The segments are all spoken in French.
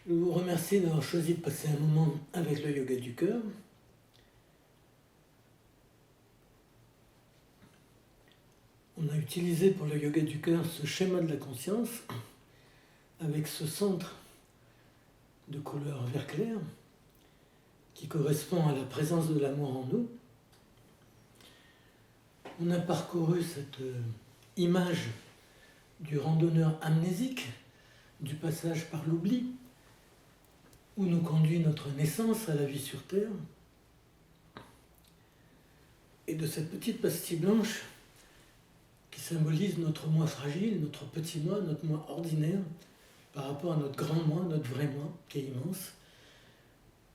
Je vous remercie d'avoir choisi de passer un moment avec le yoga du cœur. On a utilisé pour le yoga du cœur ce schéma de la conscience avec ce centre de couleur vert clair qui correspond à la présence de l'amour en nous. On a parcouru cette image du randonneur amnésique, du passage par l'oubli, où nous conduit notre naissance à la vie sur Terre, et de cette petite pastille blanche qui symbolise notre moi fragile, notre petit moi, notre moi ordinaire, par rapport à notre grand moi, notre vrai moi, qui est immense,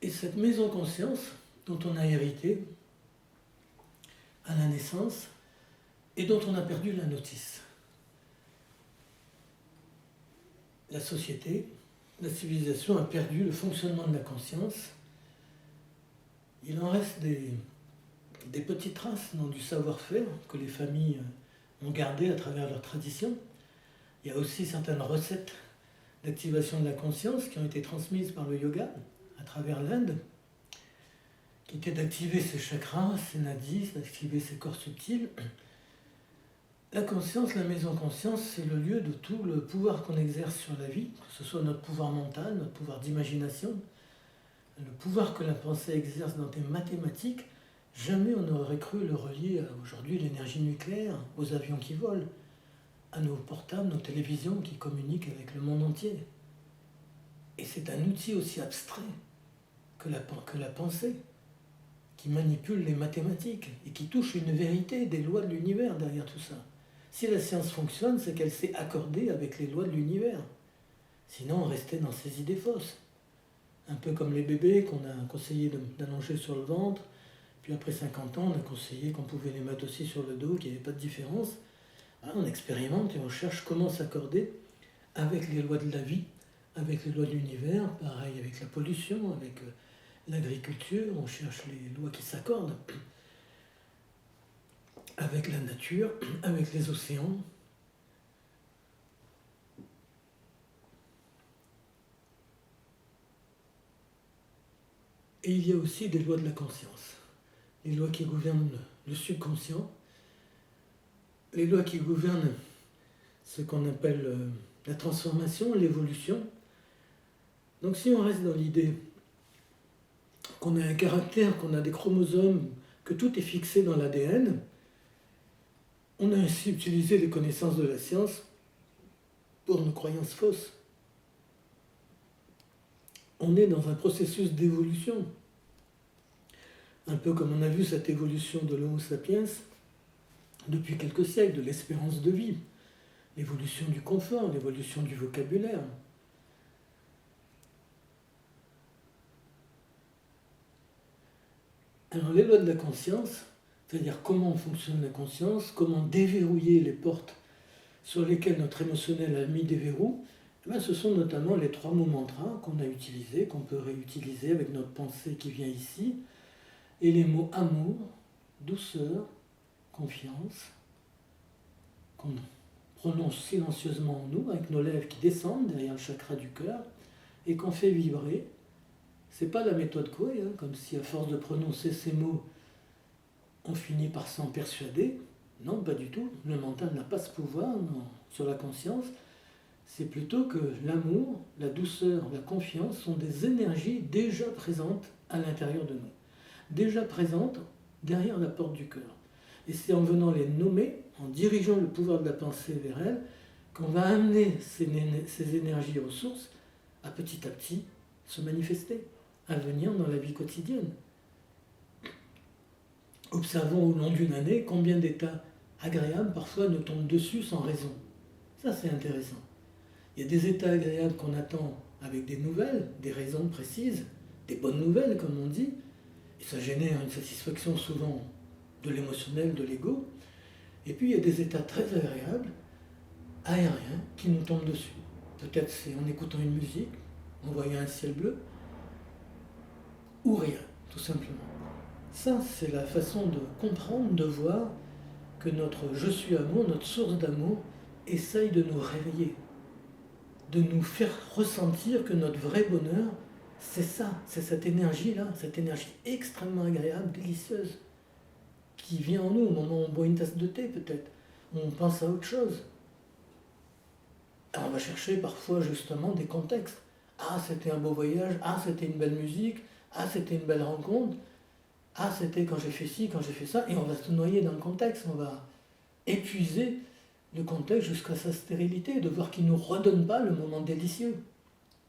et cette maison conscience dont on a hérité à la naissance et dont on a perdu la notice. La société, la civilisation a perdu le fonctionnement de la conscience. Il en reste des petites traces dans du savoir-faire que les familles ont gardé à travers leur tradition. Il y a aussi certaines recettes d'activation de la conscience qui ont été transmises par le yoga à travers l'Inde, qui étaient d'activer ses chakras, ses nadis, d'activer ses corps subtils. La conscience, la maison conscience, c'est le lieu de tout le pouvoir qu'on exerce sur la vie, que ce soit notre pouvoir mental, notre pouvoir d'imagination, le pouvoir que la pensée exerce dans des mathématiques. Jamais on n'aurait cru le relier à aujourd'hui l'énergie nucléaire, aux avions qui volent, à nos portables, nos télévisions qui communiquent avec le monde entier. Et c'est un outil aussi abstrait que la pensée, qui manipule les mathématiques et qui touche une vérité des lois de l'univers derrière tout ça. Si la science fonctionne, c'est qu'elle s'est accordée avec les lois de l'univers. Sinon, on restait dans ces idées fausses. Un peu comme les bébés qu'on a conseillé d'allonger sur le ventre, puis après 50 ans, on a conseillé qu'on pouvait les mettre aussi sur le dos, qu'il n'y avait pas de différence. On expérimente et on cherche comment s'accorder avec les lois de la vie, avec les lois de l'univers, pareil avec la pollution, avec l'agriculture, on cherche les lois qui s'accordent avec la nature, avec les océans. Et il y a aussi des lois de la conscience, les lois qui gouvernent le subconscient, les lois qui gouvernent ce qu'on appelle la transformation, l'évolution. Donc si on reste dans l'idée qu'on a un caractère, qu'on a des chromosomes, que tout est fixé dans l'ADN, on a ainsi utilisé les connaissances de la science pour nos croyances fausses. On est dans un processus d'évolution, un peu comme on a vu cette évolution de l'Homo sapiens depuis quelques siècles, de l'espérance de vie, l'évolution du confort, l'évolution du vocabulaire. Alors les lois de la conscience, c'est-à-dire comment fonctionne la conscience, comment déverrouiller les portes sur lesquelles notre émotionnel a mis des verrous, ce sont notamment les 3 mots mantras qu'on a utilisés, qu'on peut réutiliser avec notre pensée qui vient ici, et les mots amour, douceur, confiance, qu'on prononce silencieusement en nous, avec nos lèvres qui descendent derrière le chakra du cœur, et qu'on fait vibrer. C'est pas la méthode Coué, comme si à force de prononcer ces mots, on finit par s'en persuader. Non, pas du tout. Le mental n'a pas ce pouvoir sur la conscience. C'est plutôt que l'amour, la douceur, la confiance sont des énergies déjà présentes à l'intérieur de nous, déjà présentes derrière la porte du cœur. Et c'est en venant les nommer, en dirigeant le pouvoir de la pensée vers elles, qu'on va amener ces énergies ressources à petit se manifester, à venir dans la vie quotidienne. Observons au long d'une année combien d'états agréables parfois nous tombent dessus sans raison. Ça, c'est intéressant. Il y a des états agréables qu'on attend avec des nouvelles, des raisons précises, des bonnes nouvelles comme on dit, et ça génère une satisfaction souvent de l'émotionnel, de l'ego. Et puis il y a des états très agréables, aériens, qui nous tombent dessus. Peut-être c'est en écoutant une musique, en voyant un ciel bleu, ou rien, tout simplement. Ça, c'est la façon de comprendre, de voir que notre « je suis amour », notre source d'amour, essaye de nous réveiller. de nous faire ressentir que notre vrai bonheur, c'est ça, c'est cette énergie-là, cette énergie extrêmement agréable, délicieuse, qui vient en nous au moment où on boit une tasse de thé peut-être, où on pense à autre chose. Alors on va chercher parfois justement des contextes. Ah, c'était un beau voyage, ah, c'était une belle musique, ah, c'était une belle rencontre, ah, c'était quand j'ai fait ci, quand j'ai fait ça, et on va se noyer dans le contexte, on va épuiser le contexte jusqu'à sa stérilité, de voir qu'il ne nous redonne pas le moment délicieux.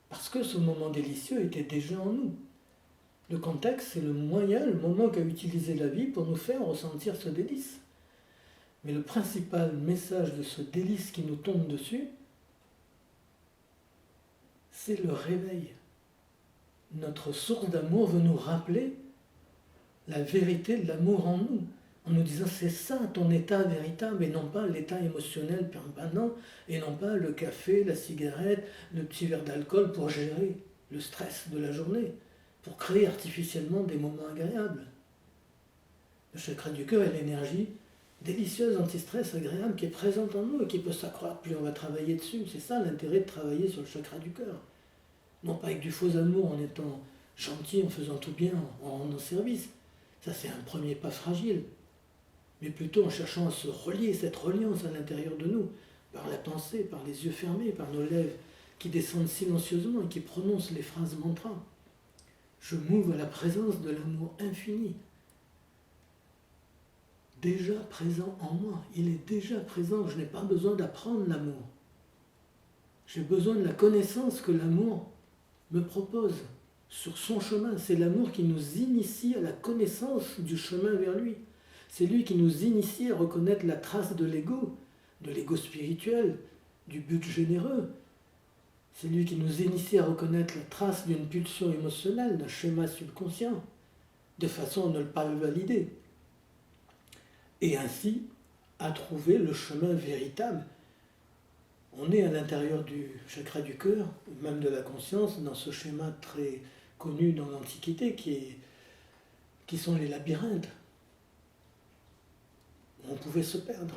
Parce que ce moment délicieux était déjà en nous. Le contexte, c'est le moyen, le moment qu'a utilisé la vie pour nous faire ressentir ce délice. Mais le principal message de ce délice qui nous tombe dessus, c'est le réveil. Notre source d'amour veut nous rappeler la vérité de l'amour en nous, en nous disant c'est ça ton état véritable et non pas l'état émotionnel permanent et non pas le café, la cigarette, le petit verre d'alcool pour gérer le stress de la journée, pour créer artificiellement des moments agréables. Le chakra du cœur est l'énergie délicieuse, anti-stress, agréable qui est présente en nous et qui peut s'accroître plus on va travailler dessus. C'est ça l'intérêt de travailler sur le chakra du cœur. Non pas avec du faux amour en étant gentil, en faisant tout bien, en rendant service. Ça c'est un premier pas fragile. Mais plutôt en cherchant à se relier, cette reliance à l'intérieur de nous, par la pensée, par les yeux fermés, par nos lèvres qui descendent silencieusement et qui prononcent les phrases mantra. Je m'ouvre à la présence de l'amour infini, déjà présent en moi. Il est déjà présent, je n'ai pas besoin d'apprendre l'amour. J'ai besoin de la connaissance que l'amour me propose sur son chemin. C'est l'amour qui nous initie à la connaissance du chemin vers lui. C'est lui qui nous initie à reconnaître la trace de l'ego spirituel, du but généreux. C'est lui qui nous initie à reconnaître la trace d'une pulsion émotionnelle, d'un schéma subconscient, de façon à ne pas le valider. Et ainsi, à trouver le chemin véritable. On est à l'intérieur du chakra du cœur, même de la conscience, dans ce schéma très connu dans l'Antiquité qui sont les labyrinthes. On pouvait se perdre.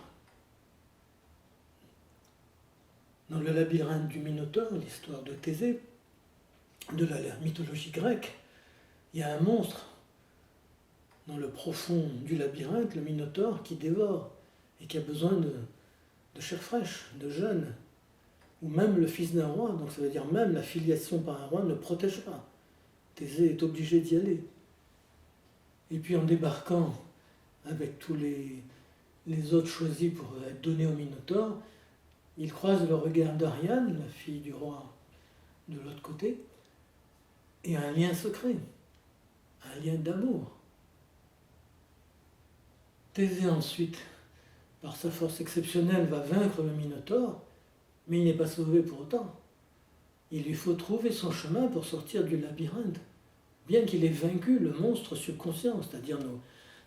Dans le labyrinthe du Minotaure, l'histoire de Thésée, de la mythologie grecque, il y a un monstre dans le profond du labyrinthe, le Minotaure, qui dévore et qui a besoin de chair fraîche, de jeunes, ou même le fils d'un roi, donc ça veut dire même la filiation par un roi ne protège pas. Thésée est obligé d'y aller. Et puis en débarquant avec tous les autres choisis pour être donnés au Minotaure, il croise le regard d'Ariane, la fille du roi de l'autre côté, et un lien secret, un lien d'amour. Thésée ensuite, par sa force exceptionnelle, va vaincre le Minotaure, mais il n'est pas sauvé pour autant. Il lui faut trouver son chemin pour sortir du labyrinthe, bien qu'il ait vaincu le monstre subconscient, c'est-à-dire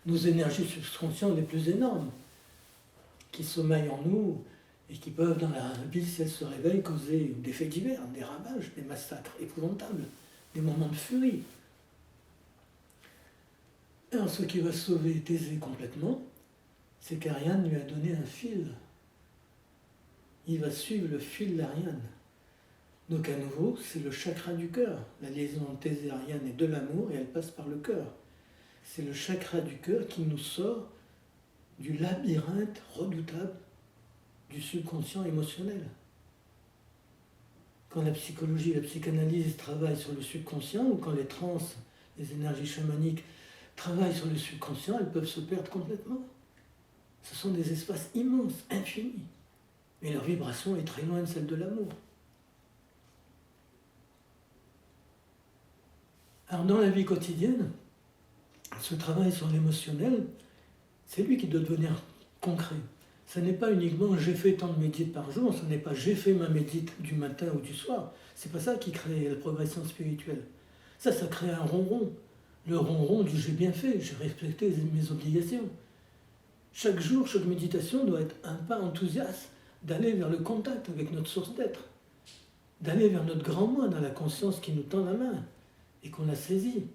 nos énergies subconscientes les plus énormes, qui sommeillent en nous et qui peuvent, dans la ville, si elles se réveillent, causer des faits divers, des ravages, des massacres épouvantables, des moments de furie. Alors, ce qui va sauver Thésée complètement, c'est qu'Ariane lui a donné un fil. Il va suivre le fil d'Ariane. Donc à nouveau, c'est le chakra du cœur. La liaison entre Thésée et Ariane est de l'amour et elle passe par le cœur. C'est le chakra du cœur qui nous sort du labyrinthe redoutable du subconscient émotionnel. Quand la psychologie, la psychanalyse travaillent sur le subconscient, ou quand les trans, les énergies chamaniques travaillent sur le subconscient, elles peuvent se perdre complètement. Ce sont des espaces immenses, infinis. Mais leur vibration est très loin de celle de l'amour. Alors dans la vie quotidienne, ce travail sur l'émotionnel, c'est lui qui doit devenir concret. Ce n'est pas uniquement j'ai fait tant de médites par jour, ce n'est pas j'ai fait ma médite du matin ou du soir. C'est pas ça qui crée la progression spirituelle. Ça crée un ronron. Le ronron du j'ai bien fait, j'ai respecté mes obligations. Chaque jour, chaque méditation doit être un pas enthousiaste d'aller vers le contact avec notre source d'être, d'aller vers notre grand moi dans la conscience qui nous tend la main et qu'on a saisi,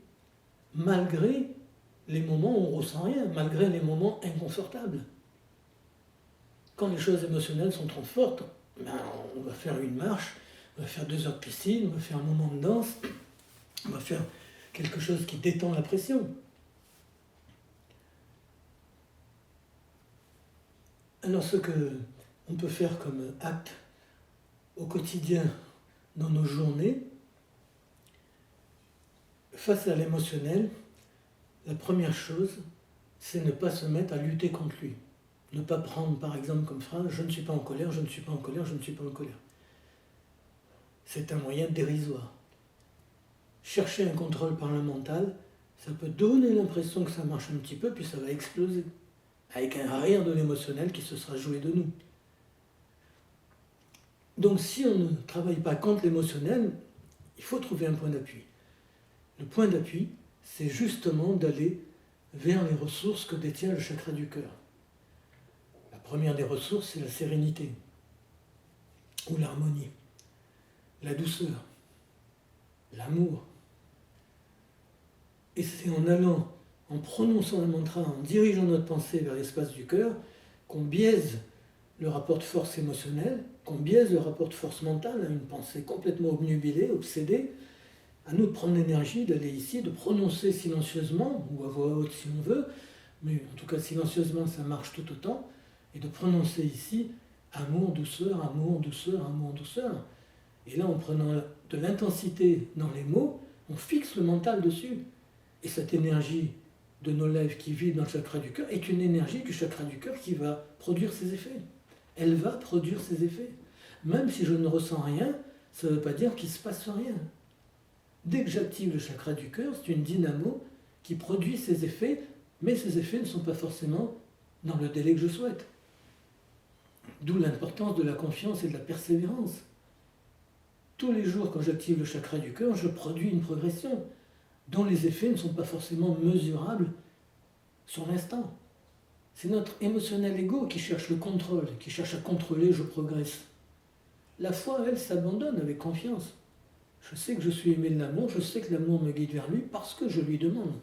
malgré les moments où on ne ressent rien, malgré les moments inconfortables. Quand les choses émotionnelles sont trop fortes, on va faire une marche On va faire 2 heures de piscine, on va faire un moment de danse, on va faire quelque chose qui détend la pression. Alors ce qu'on peut faire comme acte au quotidien dans nos journées, face à l'émotionnel, la première chose, c'est ne pas se mettre à lutter contre lui. Ne pas prendre par exemple comme phrase « je ne suis pas en colère, je ne suis pas en colère, je ne suis pas en colère ». C'est un moyen dérisoire. Chercher un contrôle par le mental, ça peut donner l'impression que ça marche un petit peu, puis ça va exploser, avec un rire de l'émotionnel qui se sera joué de nous. Donc si on ne travaille pas contre l'émotionnel, il faut trouver un point d'appui. Le point d'appui, c'est justement d'aller vers les ressources que détient le chakra du cœur. La première des ressources, c'est la sérénité, ou l'harmonie, la douceur, l'amour. Et c'est en allant, en prononçant un mantra, en dirigeant notre pensée vers l'espace du cœur, qu'on biaise le rapport de force émotionnelle, qu'on biaise le rapport de force mentale, à une pensée complètement obnubilée, obsédée. À nous de prendre l'énergie, d'aller ici, de prononcer silencieusement, ou à voix haute si on veut, mais en tout cas silencieusement ça marche tout autant, et de prononcer ici amour, douceur, amour, douceur, amour, douceur. Et là, en prenant de l'intensité dans les mots, on fixe le mental dessus. Et cette énergie de nos lèvres qui vit dans le chakra du cœur est une énergie du chakra du cœur qui va produire ses effets. Elle va produire ses effets. Même si je ne ressens rien, ça ne veut pas dire qu'il ne se passe rien. Dès que j'active le chakra du cœur, c'est une dynamo qui produit ses effets, mais ces effets ne sont pas forcément dans le délai que je souhaite. D'où l'importance de la confiance et de la persévérance. Tous les jours, quand j'active le chakra du cœur, je produis une progression dont les effets ne sont pas forcément mesurables sur l'instant. C'est notre émotionnel ego qui cherche le contrôle, qui cherche à contrôler, je progresse. La foi, elle, s'abandonne avec confiance. Je sais que je suis aimé de l'amour, je sais que l'amour me guide vers lui parce que je lui demande.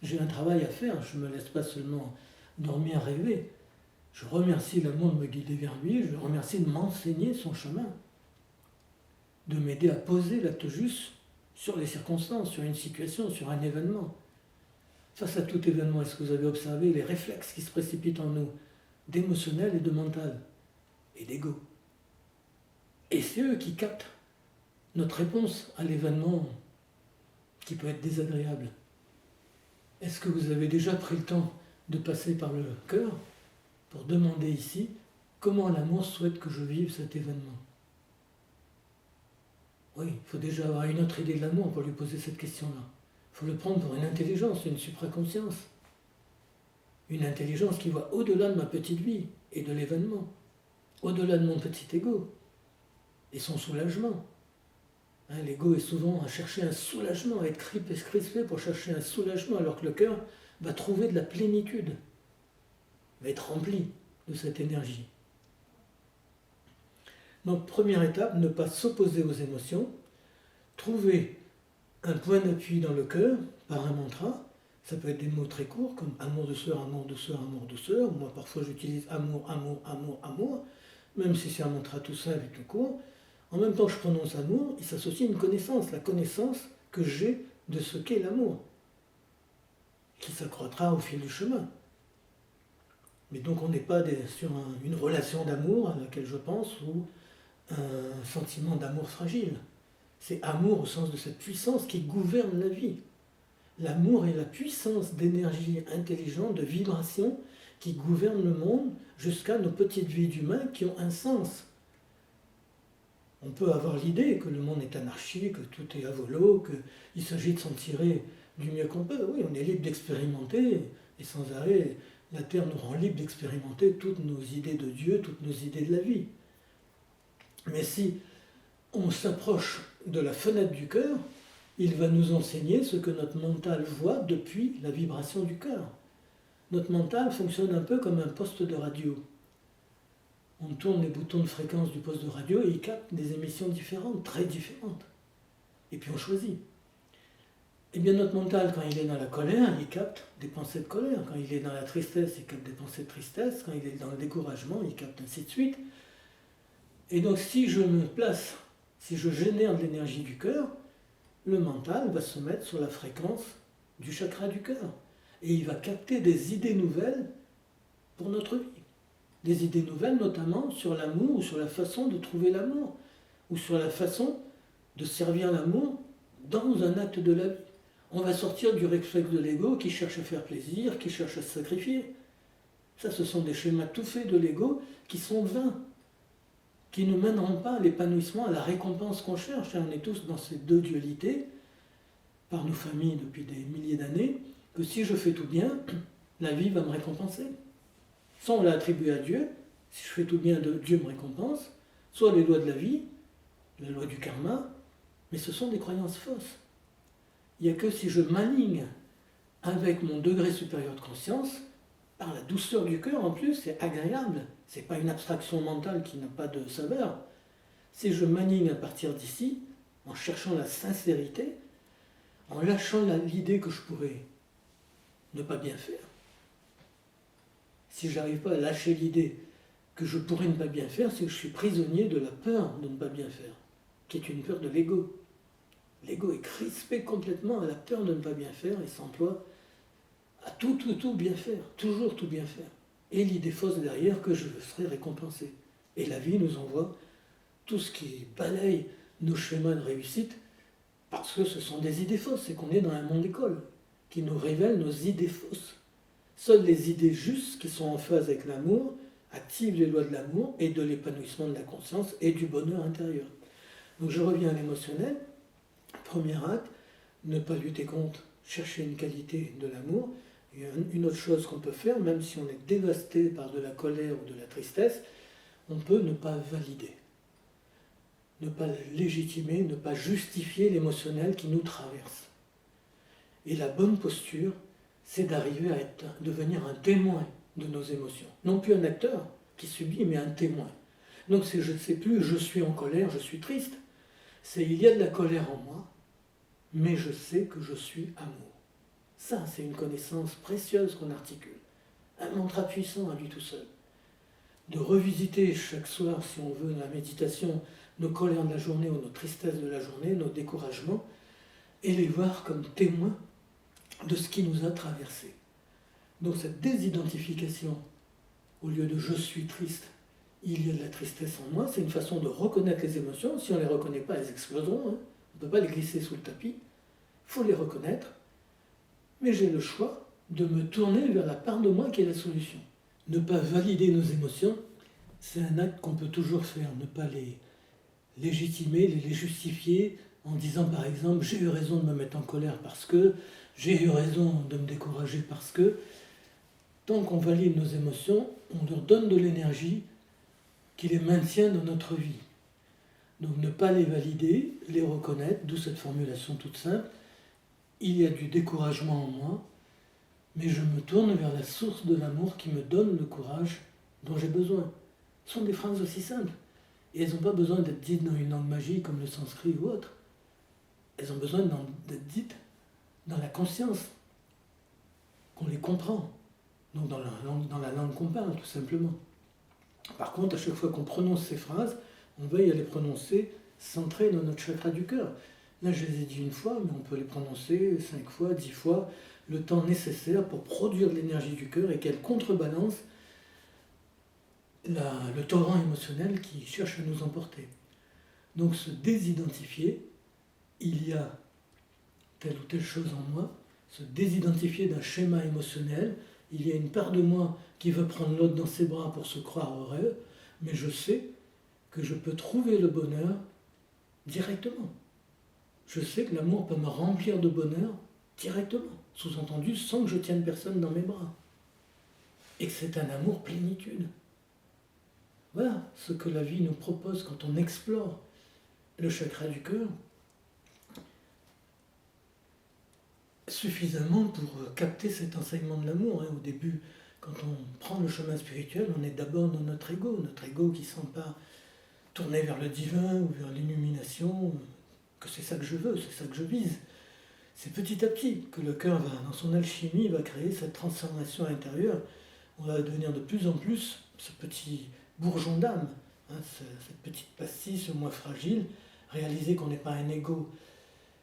J'ai un travail à faire, je ne me laisse pas seulement dormir, rêver. Je remercie l'amour de me guider vers lui, je le remercie de m'enseigner son chemin, de m'aider à poser l'acte juste sur les circonstances, sur une situation, sur un événement. Face à tout événement, est-ce que vous avez observé les réflexes qui se précipitent en nous, d'émotionnel et de mental, et d'ego? Et c'est eux qui captent notre réponse à l'événement qui peut être désagréable. Est-ce que vous avez déjà pris le temps de passer par le cœur pour demander ici comment l'amour souhaite que je vive cet événement? Oui, il faut déjà avoir une autre idée de l'amour pour lui poser cette question-là. Il faut le prendre pour une intelligence, une supraconscience. Une intelligence qui voit au-delà de ma petite vie et de l'événement, au-delà de mon petit ego et son soulagement. L'ego est souvent à chercher un soulagement, à être crispé pour chercher un soulagement, alors que le cœur va trouver de la plénitude, va être rempli de cette énergie. Donc, première étape, ne pas s'opposer aux émotions, trouver un point d'appui dans le cœur par un mantra. Ça peut être des mots très courts comme amour, douceur, amour, douceur, amour, douceur. Moi, parfois, j'utilise amour, amour, amour, amour, même si c'est un mantra tout simple et tout court. En même temps que je prononce amour, il s'associe une connaissance, la connaissance que j'ai de ce qu'est l'amour, qui s'accroîtra au fil du chemin. Mais donc on n'est pas sur une relation d'amour à laquelle je pense, ou un sentiment d'amour fragile. C'est amour au sens de cette puissance qui gouverne la vie. L'amour est la puissance d'énergie intelligente, de vibration, qui gouverne le monde jusqu'à nos petites vies d'humains qui ont un sens. On peut avoir l'idée que le monde est anarchique, que tout est à volo, qu'il s'agit de s'en tirer du mieux qu'on peut. Oui, on est libre d'expérimenter, et sans arrêt, la Terre nous rend libre d'expérimenter toutes nos idées de Dieu, toutes nos idées de la vie. Mais si on s'approche de la fenêtre du cœur, il va nous enseigner ce que notre mental voit depuis la vibration du cœur. Notre mental fonctionne un peu comme un poste de radio. On tourne les boutons de fréquence du poste de radio et il capte des émissions différentes, très différentes. Et puis on choisit. Eh bien notre mental, quand il est dans la colère, il capte des pensées de colère. Quand il est dans la tristesse, il capte des pensées de tristesse. Quand il est dans le découragement, il capte ainsi de suite. Et donc si je me place Si je génère de l'énergie du cœur, le mental va se mettre sur la fréquence du chakra du cœur. Et il va capter des idées nouvelles pour notre vie. Des idées nouvelles notamment sur l'amour ou sur la façon de trouver l'amour, ou sur la façon de servir l'amour dans un acte de la vie. On va sortir du réflexe de l'ego qui cherche à faire plaisir, qui cherche à se sacrifier. Ça, ce sont des schémas tout faits de l'ego qui sont vains, qui ne mèneront pas à l'épanouissement, à la récompense qu'on cherche. On est tous dans ces deux dualités, par nos familles depuis des milliers d'années, que si je fais tout bien, la vie va me récompenser. Soit on l'a attribué à Dieu, si je fais tout bien, Dieu me récompense, soit les lois de la vie, la loi du karma, mais ce sont des croyances fausses. Il n'y a que si je m'aligne avec mon degré supérieur de conscience, par la douceur du cœur en plus, c'est agréable, c'est pas une abstraction mentale qui n'a pas de saveur. Si je m'aligne à partir d'ici, en cherchant la sincérité, en lâchant l'idée que je pourrais ne pas bien faire, si je n'arrive pas à lâcher l'idée que je pourrais ne pas bien faire, c'est que je suis prisonnier de la peur de ne pas bien faire, qui est une peur de l'ego. L'ego est crispé complètement à la peur de ne pas bien faire et s'emploie à tout bien faire, toujours tout bien faire. Et l'idée fausse derrière que je serai récompensé. Et la vie nous envoie tout ce qui balaye nos schémas de réussite, parce que ce sont des idées fausses, c'est qu'on est dans un monde école, qui nous révèle nos idées fausses. Seules les idées justes qui sont en phase avec l'amour activent les lois de l'amour et de l'épanouissement de la conscience et du bonheur intérieur. Donc je reviens à l'émotionnel. Premier acte, ne pas lutter contre, chercher une qualité de l'amour. Et une autre chose qu'on peut faire, même si on est dévasté par de la colère ou de la tristesse, on peut ne pas valider, ne pas légitimer, ne pas justifier l'émotionnel qui nous traverse. Et la bonne posture, c'est d'arriver à devenir un témoin de nos émotions. Non plus un acteur qui subit, mais un témoin. Donc c'est je ne sais plus, je suis en colère, je suis triste. C'est il y a de la colère en moi, mais je sais que je suis amour. Ça, c'est une connaissance précieuse qu'on articule. Un mantra puissant à lui tout seul. De revisiter chaque soir, si on veut, dans la méditation, nos colères de la journée ou nos tristesses de la journée, nos découragements, et les voir comme témoins de ce qui nous a traversé. Donc cette désidentification, au lieu de « je suis triste », il y a de la tristesse en moi, c'est une façon de reconnaître les émotions. Si on ne les reconnaît pas, elles exploseront. On ne peut pas les glisser sous le tapis. Il faut les reconnaître. Mais j'ai le choix de me tourner vers la part de moi qui est la solution. Ne pas valider nos émotions, c'est un acte qu'on peut toujours faire. Ne pas les légitimer, les justifier en disant par exemple « j'ai eu raison de me mettre en colère parce que », « j'ai eu raison de me décourager parce que ». Tant qu'on valide nos émotions, on leur donne de l'énergie qui les maintient dans notre vie. Donc ne pas les valider, les reconnaître, d'où cette formulation toute simple. Il y a du découragement en moi, mais je me tourne vers la source de l'amour qui me donne le courage dont j'ai besoin. Ce sont des phrases aussi simples. Et elles n'ont pas besoin d'être dites dans une langue magique comme le sanskrit ou autre. Elles ont besoin d'être dites dans la conscience, qu'on les comprend. Donc dans la langue qu'on parle, tout simplement. Par contre, à chaque fois qu'on prononce ces phrases, on veille à les prononcer centrées dans notre chakra du cœur. Là, je les ai dit une fois, mais on peut les prononcer 5 fois, 10 fois, le temps nécessaire pour produire de l'énergie du cœur et qu'elle contrebalance le torrent émotionnel qui cherche à nous emporter. Donc se désidentifier, il y a telle ou telle chose en moi, se désidentifier d'un schéma émotionnel, il y a une part de moi qui veut prendre l'autre dans ses bras pour se croire heureux, mais je sais que je peux trouver le bonheur directement. Je sais que l'amour peut me remplir de bonheur directement, sous-entendu sans que je tienne personne dans mes bras. Et que c'est un amour plénitude. Voilà ce que la vie nous propose quand on explore le chakra du cœur suffisamment pour capter cet enseignement de l'amour. Au début, quand on prend le chemin spirituel, on est d'abord dans notre ego qui ne sent pas tourner vers le divin ou vers l'illumination, que c'est ça que je veux, c'est ça que je vise. C'est petit à petit que le cœur, dans son alchimie, va créer cette transformation intérieure. On va devenir de plus en plus ce petit bourgeon d'âme, cette petite pastille, ce moi fragile, réaliser qu'on n'est pas un ego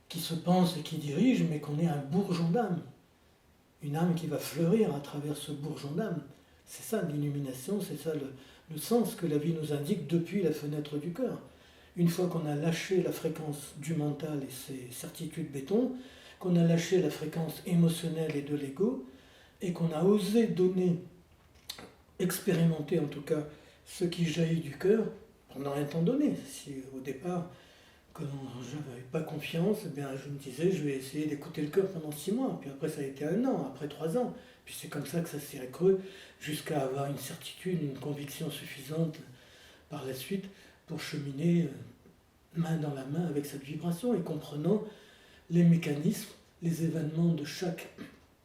qui se pense et qui dirige, mais qu'on est un bourgeon d'âme. Une âme qui va fleurir à travers ce bourgeon d'âme. C'est ça l'illumination, c'est ça le sens que la vie nous indique depuis la fenêtre du cœur. Une fois qu'on a lâché la fréquence du mental et ses certitudes béton, qu'on a lâché la fréquence émotionnelle et de l'ego, et qu'on a osé donner, expérimenter en tout cas, ce qui jaillit du cœur, pendant un temps donné. Si au départ, quand je n'avais pas confiance, eh bien, je me disais, je vais essayer d'écouter le cœur pendant 6 mois, puis après ça a été 1 an, après 3 ans, puis c'est comme ça que ça s'est creux, jusqu'à avoir une certitude, une conviction suffisante par la suite pour cheminer main dans la main avec cette vibration et comprenant les mécanismes, les événements de chaque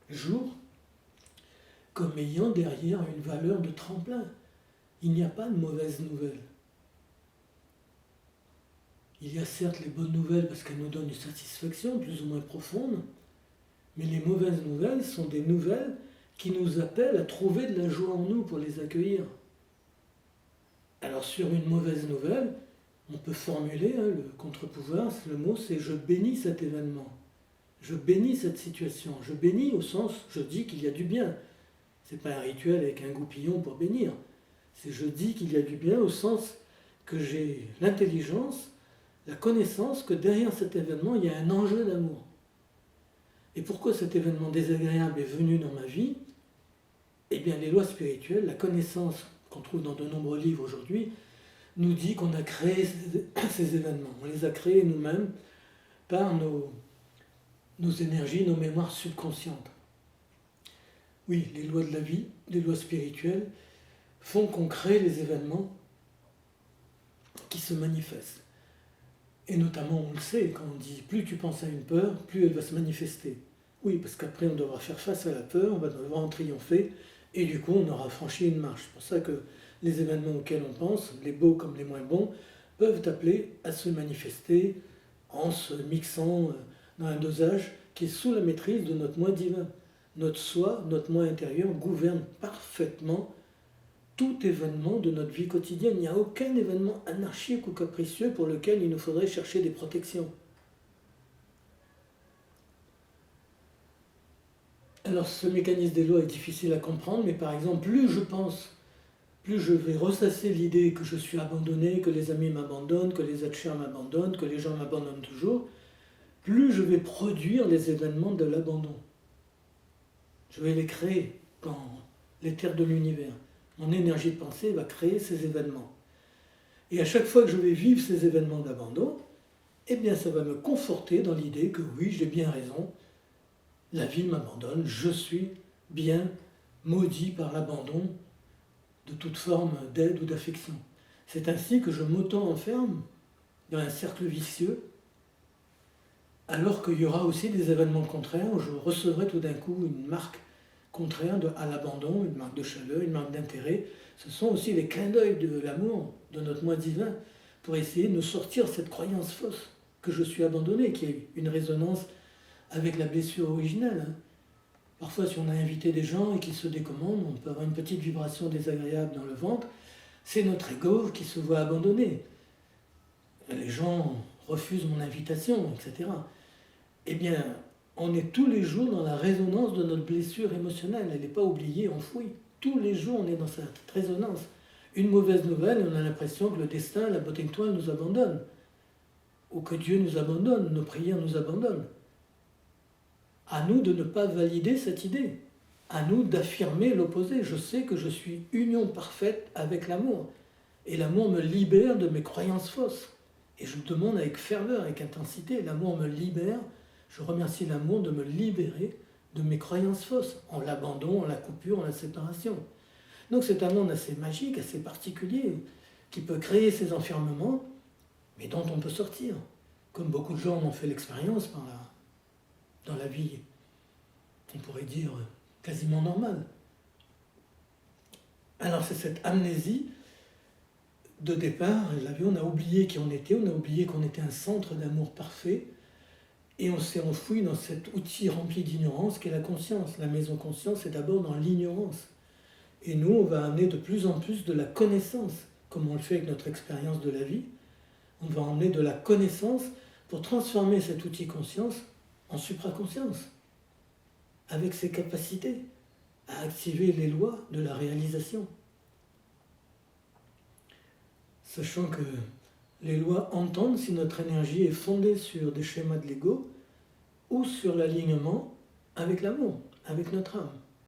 jour comme ayant derrière une valeur de tremplin. Il n'y a pas de mauvaises nouvelles. Il y a certes les bonnes nouvelles parce qu'elles nous donnent une satisfaction plus ou moins profonde, mais les mauvaises nouvelles sont des nouvelles qui nous appellent à trouver de la joie en nous pour les accueillir. Alors sur une mauvaise nouvelle, on peut formuler le contre-pouvoir, le mot c'est « je bénis cet événement ». Je bénis cette situation. Je bénis au sens, je dis qu'il y a du bien. Ce n'est pas un rituel avec un goupillon pour bénir. C'est je dis qu'il y a du bien au sens que j'ai l'intelligence, la connaissance que derrière cet événement, il y a un enjeu d'amour. Et pourquoi cet événement désagréable est venu dans ma vie? Eh bien, les lois spirituelles, la connaissance qu'on trouve dans de nombreux livres aujourd'hui, nous dit qu'on a créé ces événements. On les a créés nous-mêmes par nos énergies, nos mémoires subconscientes. Oui, les lois de la vie, les lois spirituelles, font qu'on crée les événements qui se manifestent. Et notamment, on le sait, quand on dit plus tu penses à une peur, plus elle va se manifester. Oui, parce qu'après on devra faire face à la peur, on va devoir en triompher, et du coup on aura franchi une marche. C'est pour ça que les événements auxquels on pense, les beaux comme les moins bons, peuvent appeler à se manifester en se mixant dans un dosage qui est sous la maîtrise de notre moi divin. Notre soi, notre moi intérieur gouverne parfaitement tout événement de notre vie quotidienne. Il n'y a aucun événement anarchique ou capricieux pour lequel il nous faudrait chercher des protections. Alors ce mécanisme des lois est difficile à comprendre, mais par exemple, plus je pense, plus je vais ressasser l'idée que je suis abandonné, que les amis m'abandonnent, que les êtres chers m'abandonnent, que les gens m'abandonnent toujours, plus je vais produire les événements de l'abandon. Je vais les créer dans l'éther de l'univers. Mon énergie de pensée va créer ces événements. Et à chaque fois que je vais vivre ces événements d'abandon, eh bien ça va me conforter dans l'idée que oui, j'ai bien raison, la vie m'abandonne, je suis bien maudit par l'abandon de toute forme d'aide ou d'affection. C'est ainsi que je m'auto-enferme dans un cercle vicieux, alors qu'il y aura aussi des événements contraires où je recevrai tout d'un coup une marque contraire à l'abandon, une marque de chaleur, une marque d'intérêt. Ce sont aussi les clins d'œil de l'amour, de notre moi divin, pour essayer de nous sortir cette croyance fausse que je suis abandonné, qui est une résonance avec la blessure originelle. Parfois, si on a invité des gens et qu'ils se décommandent, on peut avoir une petite vibration désagréable dans le ventre. C'est notre ego qui se voit abandonné. Les gens refusent mon invitation, etc. Eh bien, on est tous les jours dans la résonance de notre blessure émotionnelle. Elle n'est pas oubliée, enfouie. Tous les jours, on est dans cette résonance. Une mauvaise nouvelle, on a l'impression que le destin, la beauté étoile nous abandonne. Ou que Dieu nous abandonne, nos prières nous abandonnent. À nous de ne pas valider cette idée. À nous d'affirmer l'opposé. Je sais que je suis union parfaite avec l'amour. Et l'amour me libère de mes croyances fausses. Et je demande avec ferveur, avec intensité, l'amour me libère. Je remercie l'amour de me libérer de mes croyances fausses, en l'abandon, en la coupure, en la séparation. Donc c'est un monde assez magique, assez particulier, qui peut créer ces enfermements, mais dont on peut sortir. Comme beaucoup de gens en ont fait l'expérience dans la vie, on pourrait dire quasiment normale. Alors c'est cette amnésie de départ, on a oublié qui on était, on a oublié qu'on était un centre d'amour parfait, et on s'est enfoui dans cet outil rempli d'ignorance qu'est la conscience. La maison conscience est d'abord dans l'ignorance. Et nous, on va amener de plus en plus de la connaissance, comme on le fait avec notre expérience de la vie, On va emmener de la connaissance pour transformer cet outil conscience en supraconscience, avec ses capacités à activer les lois de la réalisation. Sachant que les lois entendent si notre énergie est fondée sur des schémas de l'ego ou sur l'alignement avec l'amour, avec notre âme.